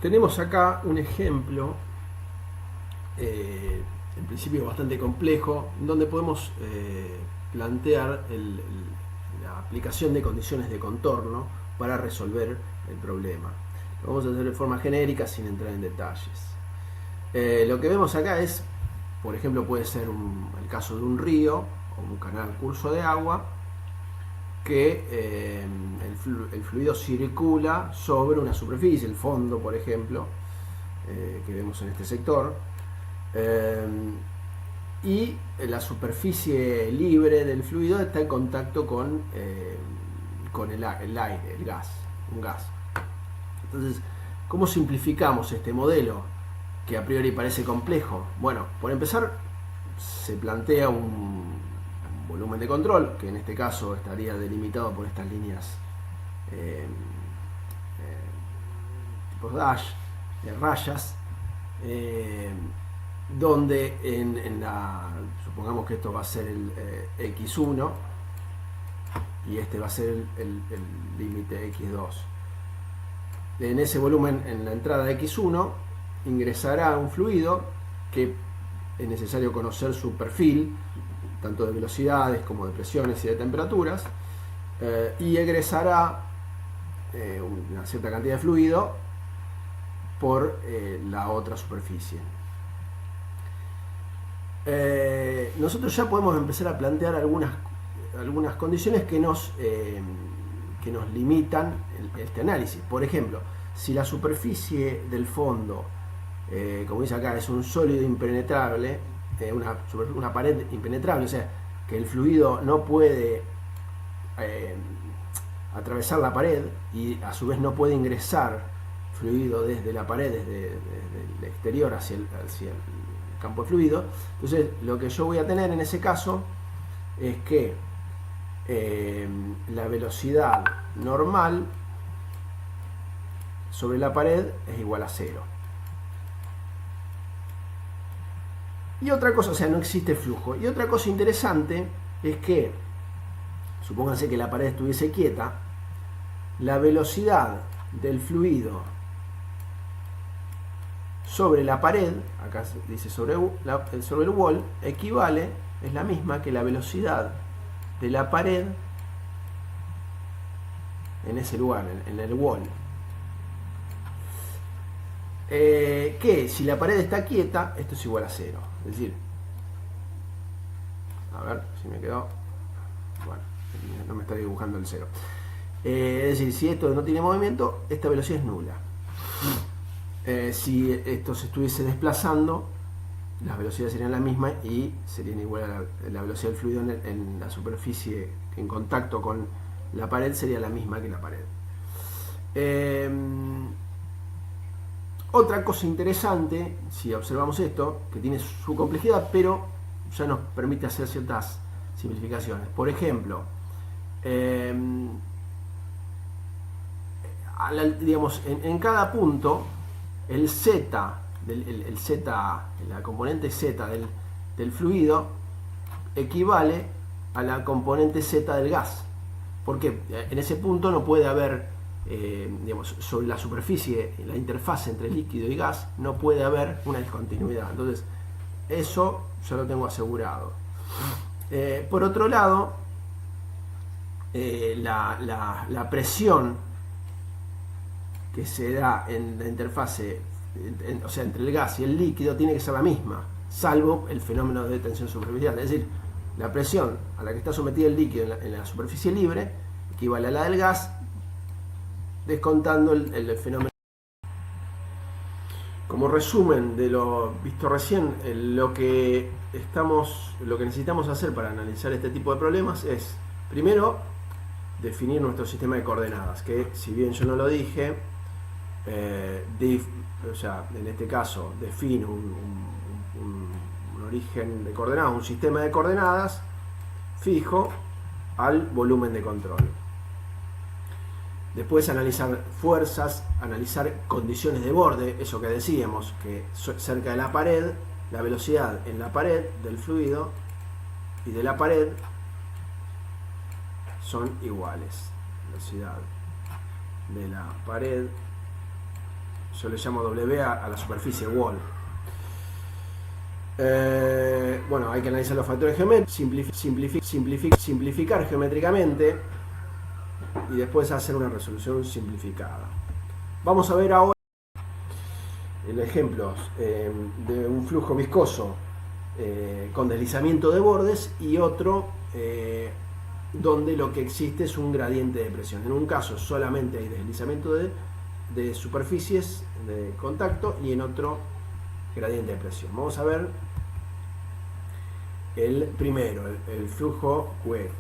Tenemos acá un ejemplo, en principio bastante complejo, donde podemos plantear la aplicación de condiciones de contorno para resolver el problema. Lo vamos a hacer de forma genérica sin entrar en detalles. Lo que vemos acá es, por ejemplo, puede ser el caso de un río o un canal curso de agua que el fluido circula sobre una superficie, el fondo, por ejemplo, que vemos en este sector, eh, y la superficie libre del fluido está en contacto con el aire, el gas, un gas. Entonces, ¿cómo simplificamos este modelo que a priori parece complejo? Bueno, por empezar, se plantea un volumen de control, que en este caso estaría delimitado por estas líneas eh, tipo dash, rayas, eh, donde supongamos que esto va a ser el X1 y este va a ser el límite X2. En ese volumen, en la entrada X1, ingresará un fluido que es necesario conocer su perfil, tanto de velocidades como de presiones y de temperaturas, y egresará una cierta cantidad de fluido por la otra superficie. Nosotros ya podemos empezar a plantear algunas condiciones que nos limitan este análisis. Por ejemplo, si la superficie del fondo, como dice acá, es un sólido impenetrable, una pared impenetrable, o sea, que el fluido no puede eh, atravesar la pared y a su vez no puede ingresar fluido desde la pared, desde el exterior hacia el campo de fluido. Entonces, lo que yo voy a tener en ese caso es que la velocidad normal sobre la pared es igual a 0. Y otra cosa, o sea, no existe flujo. Y otra cosa interesante es que, supónganse que la pared estuviese quieta, la velocidad del fluido sobre la pared, acá dice sobre el wall, equivale, es la misma que la velocidad de la pared en ese lugar, en el wall. Que si la pared está quieta, esto es igual a 0. Es decir, a ver si me quedó. Bueno, no me está dibujando el 0. Es decir, si esto no tiene movimiento, esta velocidad es nula. Si esto se estuviese desplazando, las velocidades serían la misma y serían igual a la velocidad del fluido en la superficie en contacto con la pared, sería la misma que la pared. Otra cosa interesante, si observamos esto, que tiene su complejidad, pero ya nos permite hacer ciertas simplificaciones. Por ejemplo, digamos, en cada punto, el Z, la componente Z del fluido equivale a la componente Z del gas. Porque en ese punto no puede haber, digamos, sobre la superficie, la interfaz entre líquido y gas, no puede haber una discontinuidad. Entonces, eso ya lo tengo asegurado. Por otro lado, la presión que se da en la interfase, o sea, entre el gas y el líquido, tiene que ser la misma, salvo el fenómeno de tensión superficial. Es decir, la presión a la que está sometido el líquido en la superficie libre equivale a la del gas, descontando el fenómeno. Como resumen de lo visto recién, lo que necesitamos hacer para analizar este tipo de problemas es, primero, definir nuestro sistema de coordenadas, que si bien yo no lo dije, o sea, en este caso defino un origen de coordenadas, un sistema de coordenadas fijo al volumen de control. Después analizar fuerzas, analizar condiciones de borde, eso que decíamos, que cerca de la pared, la velocidad en la pared del fluido y de la pared son iguales. Velocidad de la pared yo le llamo W a la superficie wall. Bueno, hay que analizar los factores geométricos, simplificar geométricamente y después hacer una resolución simplificada. Vamos a ver ahora el ejemplo de un flujo viscoso con deslizamiento de bordes y otro donde lo que existe es un gradiente de presión. En un caso solamente hay deslizamiento de superficies de contacto y en otro gradiente de presión. Vamos a ver el primero, el flujo Couette.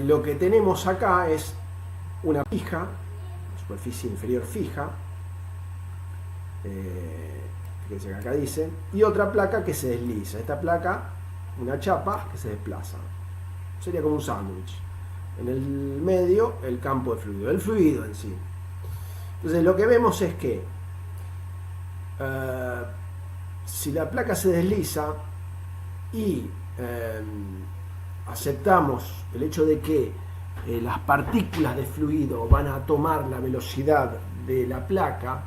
Lo que tenemos acá es una fija, superficie inferior fija, fíjense que acá dice, y otra placa que se desliza. Esta placa, una chapa que se desplaza. Sería como un sándwich. En el medio, el campo de fluido, el fluido en sí. Entonces lo que vemos es que si la placa se desliza y aceptamos el hecho de que las partículas de fluido van a tomar la velocidad de la placa,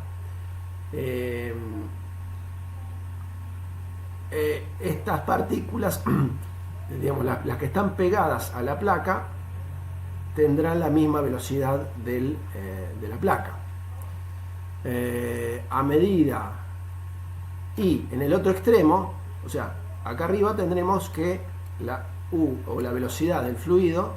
estas partículas, digamos, las que están pegadas a la placa, tendrán la misma velocidad de la placa. A medida, y en el otro extremo, o sea, acá arriba tendremos que la U o la velocidad del fluido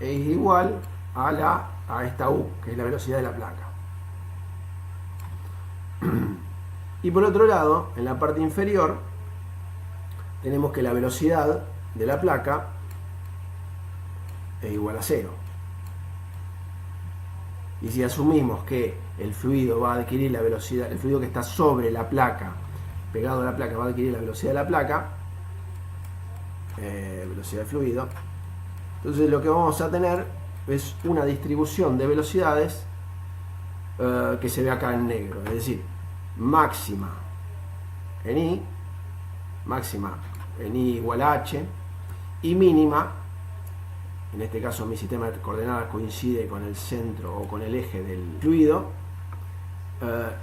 es igual a esta U, que es la velocidad de la placa. Y por otro lado, en la parte inferior, tenemos que la velocidad de la placa es igual a 0. Y si asumimos que el fluido va a adquirir la velocidad, el fluido que está sobre la placa, pegado a la placa, va a adquirir la velocidad de la placa, velocidad de fluido, entonces lo que vamos a tener es una distribución de velocidades que se ve acá en negro, es decir, máxima en I igual a H, y mínima, en este caso mi sistema de coordenadas coincide con el centro o con el eje del fluido,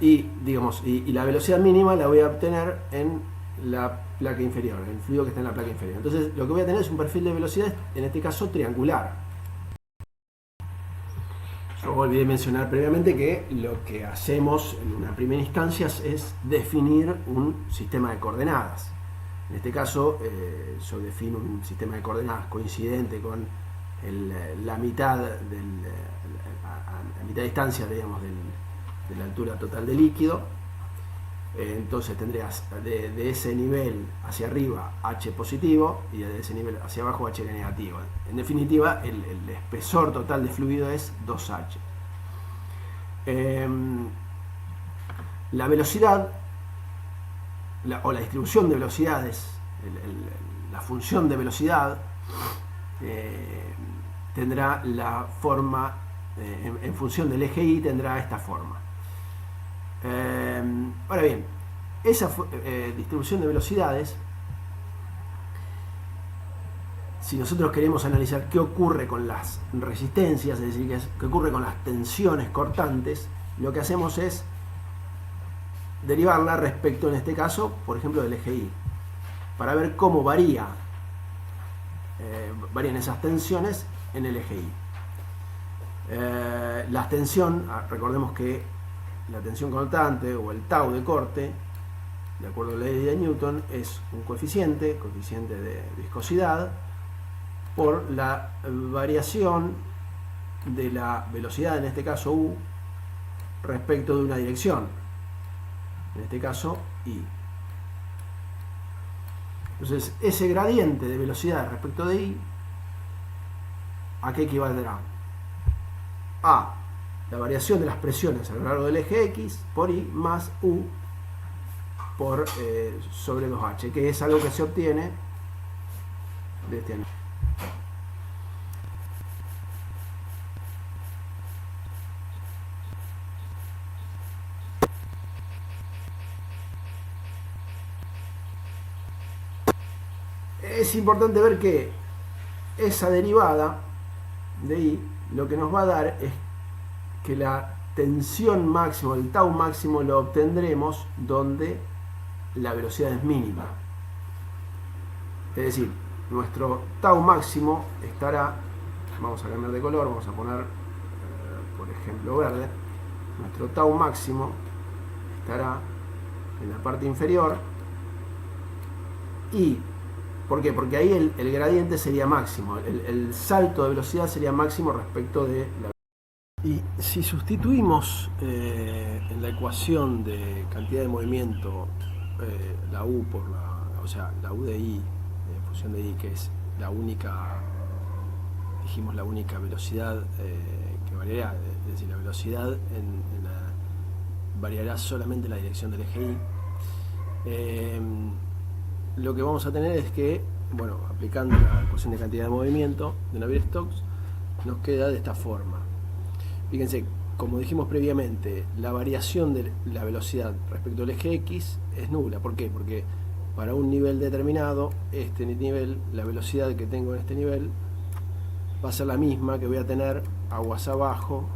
y la velocidad mínima la voy a obtener en la placa inferior, el fluido que está en la placa inferior. Entonces lo que voy a tener es un perfil de velocidad, en este caso triangular. Yo olvidé mencionar previamente que lo que hacemos en una primera instancia es definir un sistema de coordenadas. En este caso yo defino un sistema de coordenadas coincidente con la mitad a mitad de distancia, digamos, de la altura total del líquido. Entonces tendrías de ese nivel hacia arriba H positivo y de ese nivel hacia abajo H negativo. En definitiva, el espesor total de fluido es 2H. La velocidad o la distribución de velocidades, la función de velocidad, tendrá la forma, en función del eje Y, tendrá esta forma. Ahora bien, esa distribución de velocidades, si nosotros queremos analizar qué ocurre con las resistencias, es decir, qué ocurre con las tensiones cortantes, lo que hacemos es derivarla respecto, en este caso, por ejemplo, del eje Y, para ver cómo varían esas tensiones en el eje Y. La tensión, recordemos que la tensión cortante o el tau de corte, de acuerdo a la ley de Newton, es un coeficiente de viscosidad por la variación de la velocidad, en este caso U, respecto de una dirección, en este caso I. Entonces, ese gradiente de velocidad respecto de I, ¿a qué equivaldrá? A la variación de las presiones a lo largo del eje X por I más U por sobre 2H, que es algo que se obtiene de este análisis. Es importante ver que esa derivada de I, lo que nos va a dar es que la tensión máxima, el tau máximo, lo obtendremos donde la velocidad es mínima. Es decir, nuestro tau máximo estará, vamos a cambiar de color, vamos a poner, por ejemplo, verde. Nuestro tau máximo estará en la parte inferior. ¿Y por qué? Porque ahí el gradiente sería máximo, el salto de velocidad sería máximo respecto de la. Y si sustituimos en la ecuación de cantidad de movimiento la U por la, o sea, la U de I, función de I, que es la única, dijimos la única velocidad que variará, es decir, la velocidad variará solamente en la dirección del eje I. Lo que vamos a tener es que, bueno, aplicando la ecuación de cantidad de movimiento de Navier-Stokes, nos queda de esta forma. Fíjense, como dijimos previamente, la variación de la velocidad respecto al eje X es nula. ¿Por qué? Porque para un nivel determinado, este nivel, la velocidad que tengo en este nivel, va a ser la misma que voy a tener aguas abajo,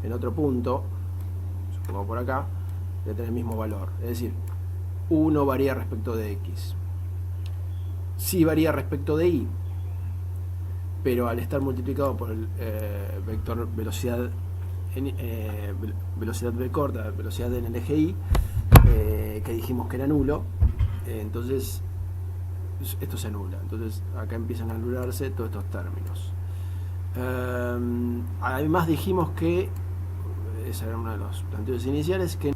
en otro punto, supongo por acá, voy a tener el mismo valor. Es decir, U no varía respecto de X. Sí varía respecto de Y, pero al estar multiplicado por el vector velocidad velocidad v corta, velocidad en el eje Y, que dijimos que era nulo, entonces esto se anula. Entonces acá empiezan a anularse todos estos términos. Además dijimos que, ese era uno de los planteos iniciales, que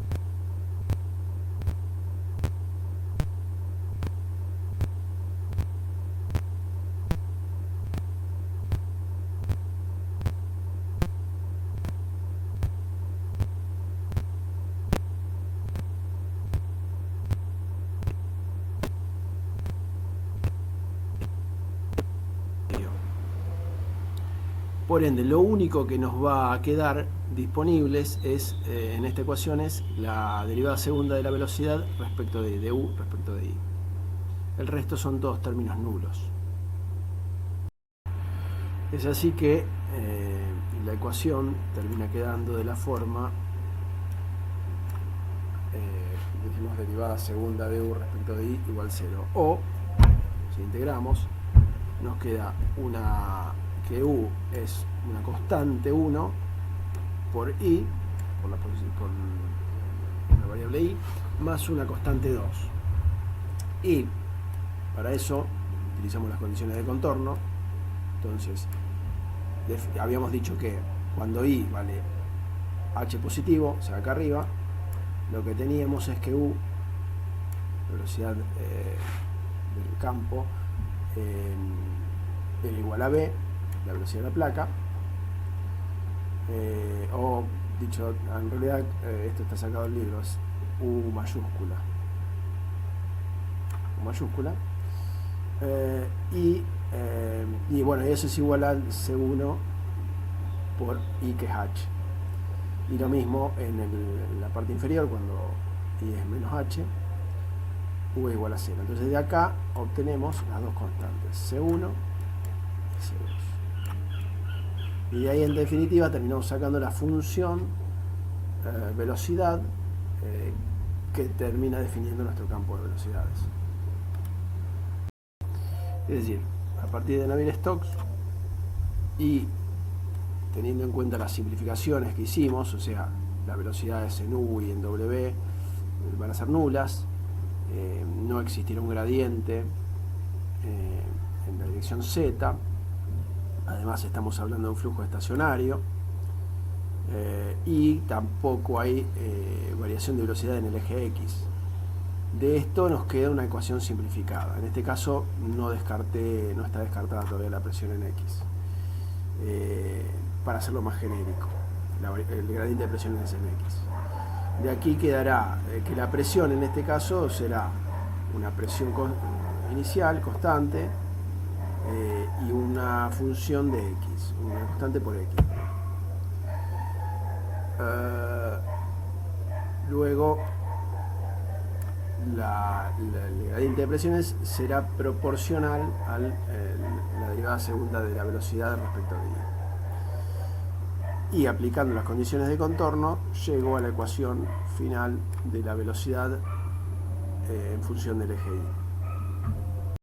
por ende, lo único que nos va a quedar disponibles es, en esta ecuación, es la derivada segunda de la velocidad respecto de U respecto de I. El resto son todos términos nulos. Es así que la ecuación termina quedando de la forma, decimos derivada segunda de U respecto de I igual 0. O, si integramos, nos queda que U es una constante 1 por I, por la variable I, más una constante 2. Y para eso utilizamos las condiciones de contorno. Entonces, habíamos dicho que cuando I vale H positivo, o sea, acá arriba, lo que teníamos es que U, velocidad del campo, era igual a B, la velocidad de la placa, o dicho, en realidad esto está sacado del libro, es U mayúscula. Y bueno, eso es igual al C1 por I, que es H. Y lo mismo en la parte inferior, cuando I es menos H, U es igual a 0. Entonces de acá obtenemos las dos constantes, C1 y C2. Y de ahí, en definitiva, terminamos sacando la función velocidad que termina definiendo nuestro campo de velocidades. Es decir, a partir de Navier-Stokes y teniendo en cuenta las simplificaciones que hicimos, o sea, las velocidades en U y en W van a ser nulas, no existirá un gradiente en la dirección Z. Además estamos hablando de un flujo estacionario, y tampoco hay variación de velocidad en el eje X. De esto nos queda una ecuación simplificada. En este caso no está descartada todavía la presión en X. Para hacerlo más genérico, el gradiente de presión es en X. De aquí quedará que la presión en este caso será una presión inicial constante, y una función de X, una constante por X. Luego el gradiente de presiones será proporcional a la derivada derivada segunda de la velocidad respecto de y aplicando las condiciones de contorno llego a la ecuación final de la velocidad en función del eje Y.